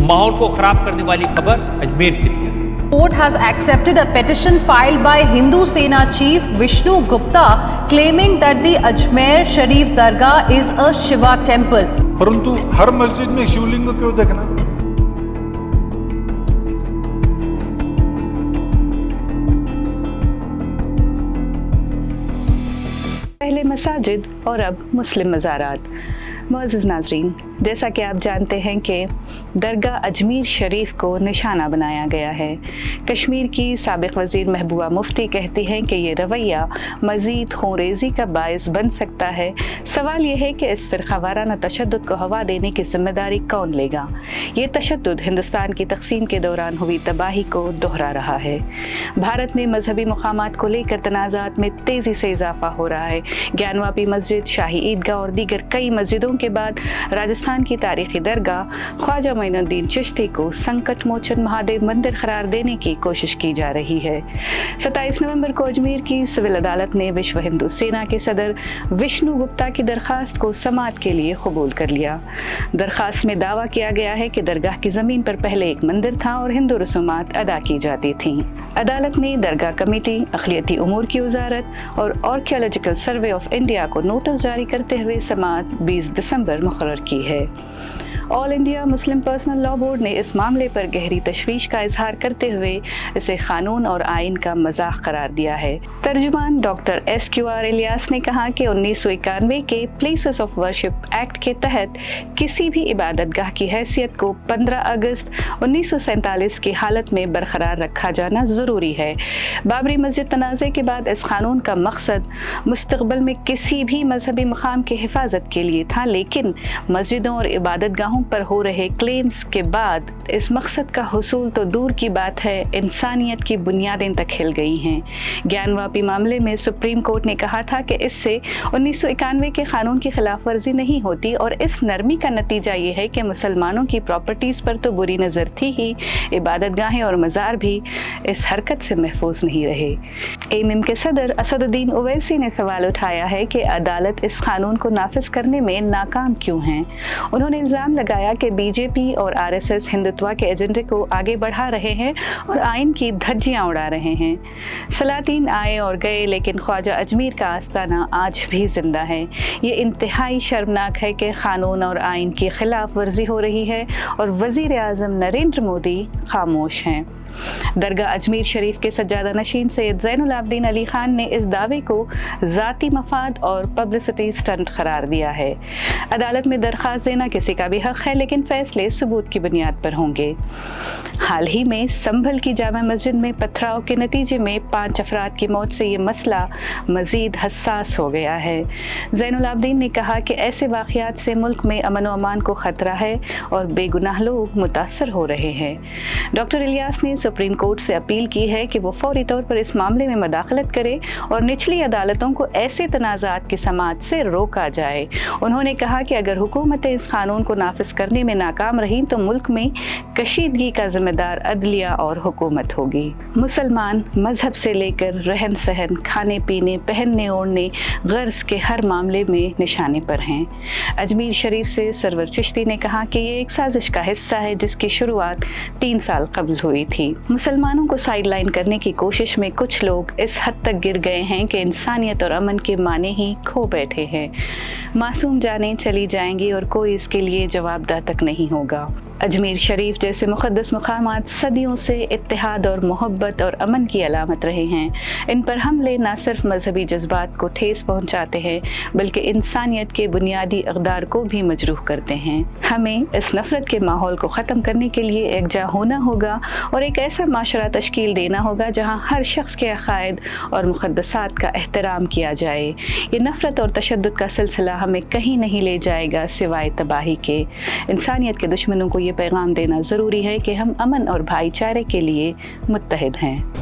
माहौल को खराब करने वाली खबर अजमेर से भी है। Court has accepted a petition filed by Hindu Sena chief Vishnu Gupta claiming that the Ajmer Sharif Dargah is a Shiva temple. परंतु हर मस्जिद में शिवलिंग क्यों देखना? पहले मसाजिद और अब मुस्लिम मज़ारात। मुअज़्ज़िज़ नाज़रीन, जैसा कि आप जानते हैं कि दरगाह अजमेर शरीफ को निशाना बनाया गया है। कश्मीर की साबिक़ वज़ीर महबूबा मुफ्ती कहती हैं कि ये रवैया मज़ीद ख़ूनरेज़ी का बायस बन सकता है। सवाल ये है कि इस फ़िरक़ावाराना तशद्दुद को हवा देने की ज़िम्मेदारी कौन लेगा? ये तशद्दुद हिंदुस्तान की तक़सीम के दौरान हुई तबाही को दोहरा रहा है। भारत में मजहबी मक़ामात को लेकर तनाज़ात में तेज़ी से इजाफ़ा हो रहा है। ज्ञानवापी मस्जिद, शाही ईदगाह और दीगर कई मस्जिदों के बाद राजस्थान की तारीखी दरगाह ख्वाजा मोइनुद्दीन चिश्ती को संकट मोचन महादेव मंदिर करार देने की कोशिश की जा रही है। 27 नवंबर को अजमेर की सिविल अदालत ने विश्व हिंदू सेना के सदर विष्णु गुप्ता की दरखास्त को समाअत के लिए कबूल कर लिया। दरखास्त में दावा किया गया है कि दरगाह की जमीन पर पहले एक मंदिर था और हिंदू रसूमात अदा की जाती थीं। अदालत ने दरगाह कमेटी, अक़लियती उमूर की वजारत और आर्कियोलॉजिकल सर्वे ऑफ इंडिया को नोटिस जारी करते हुए समाअत 20 दिसंबर मुकर्रर की है। All India Muslim personal law board ने इस मामले पर गहरी तशवीश का इजहार करते हुए इसे कानून और आइन का मजाक करार दिया है। तर्जुमान डॉक्टर SQR इलियास ने कहा कि 1991 के प्लेसेस ऑफ वर्शिप एक्ट के तहत किसी भी इबादतगाह की हैसियत को 15 अगस्त 1947 की हालत में बरकरार रखा जाना ज़रूरी है। बाबरी मस्जिद तनाज़े के बाद इस कानून का मकसद मुस्तक़बिल में किसी भी मजहबी मकाम की हिफाजत के लिए था, लेकिन मस्जिदों और इबादतगाहों पर हो रहे क्लेम्स के बाद इस मकसद का हुसूल तो दूर की बात है, इंसानियत की बुनियादें तक हिल गई हैं। ज्ञानवापी मामले में सुप्रीम कोर्ट ने कहा था कि इससे 1991 के कानून की खिलाफ वर्जी नहीं होती और इस नरमी का नतीजा ये है कि मुसलमानों की प्रॉपर्टीज़ पर तो बुरी नज़र थी ही, इबादतगाहें और मज़ार भी इस हरकत से महफूज नहीं रहे। AMIM के सदर असदुद्दीन ओवैसी ने सवाल उठाया है कि अदालत इस कानून को नाफिज करने में नाकाम क्यों हैं। उन्होंने इल्ज़ाम लगाया कि BJP और RSS हिंदुत्व के एजेंडे को आगे बढ़ा रहे हैं और आइन की धज्जियां उड़ा रहे हैं। सलातीन आए और गए, लेकिन ख्वाजा अजमेर का आस्ताना आज भी जिंदा है। ये इंतहाई शर्मनाक है कि कानून और आइन की खिलाफ वर्जी हो रही है और वज़ीर आज़म नरेंद्र मोदी खामोश हैं। दरगाह अजमेर शरीफ के सज्जादा नशीन सैयद ज़ैनुल आबदीन अली खान ने इस दावे को ज़ाती मफाद और पब्लिसिटी स्टंट करार दिया है। अदालत में दरख्वास्त देना किसी का भी हक है, लेकिन फैसले सबूत की बुनियाद पर होंगे। हाल ही में संभल की जामा मस्जिद में पथराव के नतीजे में 5 अफराद की मौत से ये मसला मज़ीद हसास हो गया है। ज़ैनुल आबदीन ने कहा कि ऐसे वाक़यात से मुल्क में अमन व अमान को ख़तरा है और बेगुनाह लोग मुतासर हो रहे हैं। डॉक्टर इलियास ने सुप्रीम कोर्ट से अपील की है कि वो फौरी तौर पर इस मामले में मदाखलत करे और निचली अदालतों को ऐसे तनाज़ात की समाअत से रोका जाए। उन्होंने कहा कि अगर हुकूमतें इस कानून को नाफिज करने में नाकाम रहीं तो मुल्क में कशीदगी का जिम्मेदार अदलिया और हुकूमत होगी। मुसलमान मजहब से लेकर रहन सहन, खाने पीने, पहनने ओढ़ने, गर्ज के हर मामले में निशाने पर हैं। अजमेर शरीफ से सरवर चिश्ती ने कहा कि ये एक साजिश का हिस्सा है जिसकी शुरुआत 3 साल कबल हुई थी। मुसलमानों को साइडलाइन करने की कोशिश में कुछ लोग इस हद तक गिर गए हैं कि इंसानियत और अमन के माने ही खो बैठे हैं। मासूम जानें चली जाएंगी और कोई इसके लिए जवाबदेह तक नहीं होगा। अजमेर शरीफ जैसे मुक़द्दस मक़ामात सदियों से इत्तेहाद और मोहब्बत और अमन की अलामत रहे हैं। इन पर हमले न सिर्फ मजहबी जज्बात को ठेस पहुँचाते हैं बल्कि इंसानियत के बुनियादी अक़दार को भी मजरूह करते हैं। हमें इस नफ़रत के माहौल को ख़त्म करने के लिए एकजा होना होगा और एक ऐसा माशरा तश्कील देना होगा जहाँ हर शख्स के अक़ायद और मुक़द्दसात का एहतराम किया जाए। ये नफ़रत और तशद्दुद का सिलसिला हमें कहीं नहीं ले जाएगा सिवाय तबाही के। इंसानियत के दुश्मनों को ये पैगाम देना ज़रूरी है कि हम अमन और भाईचारे के लिए मुत्तहिद हैं।